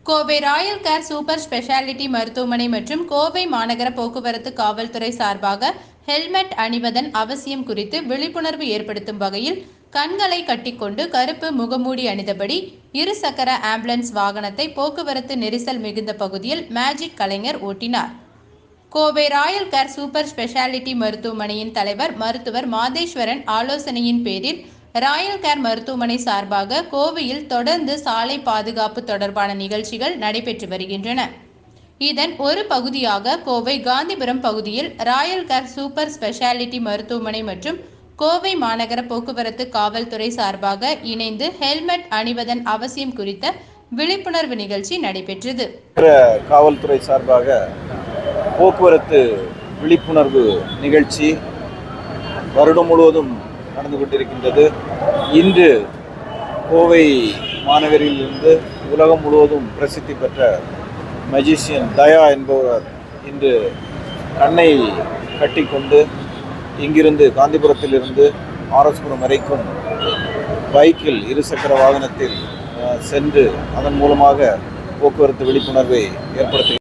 Kovai royal care super speciality மருத்துவமனை மற்றும் கோவை மாநகர போக்குவரத்து காவல்துறை சார்பாக ஹெல்மெட் அணிவதன் அவசியம் குறித்து விழிப்புணர்வு ஏற்படுத்தும் வகையில் கண்களை கட்டிக்கொண்டு கருப்பு முகமூடி அணிந்தபடி இருசக்கர ஆம்புலன்ஸ் வாகனத்தை போக்குவரத்து நெரிசல் மிகுந்த பகுதியில் மேஜிக் கலைஞர் ஓட்டினார். Kovai royal care super speciality மருத்துவமனையின் தலைவர் மருத்துவர் மாதேஸ்வரன் ஆலோசனையின் பேரில் ராயல் கேர் மருத்துவமனை சார்பாக கோவையில் தொடர்ந்து சாலை பாதுகாப்பு தொடர்பான நிகழ்ச்சிகள் நடைபெற்று வருகின்றன. இதன் ஒரு பகுதியாக கோவை காந்திபுரம் பகுதியில் ராயல் கேர் சூப்பர் ஸ்பெஷாலிட்டி மருத்துவமனை மற்றும் கோவை மாநகர போக்குவரத்து காவல்துறை சார்பாக இணைந்து ஹெல்மெட் அணிவதன் அவசியம் குறித்த விழிப்புணர்வு நிகழ்ச்சி நடைபெற்றது. காவல்துறை சார்பாக போக்குவரத்து விழிப்புணர்வு நிகழ்ச்சி வருடம் முழுவதும் நடந்து கொண்டிருக்கின்றது. இன்று கோவை மாநகரிலிருந்து உலகம் முழுவதும் பிரசித்தி பெற்ற மஜிஷியன் தயா என்பவர் இன்று கண்ணை கட்டிக்கொண்டு இங்கிருந்து காந்திபுரத்திலிருந்து ஆர்எஸ்புரம் வரைக்கும் பைக்கில் இருசக்கர வாகனத்தில் சென்று அதன் மூலமாக போக்குவரத்து விழிப்புணர்வை ஏற்படுத்தி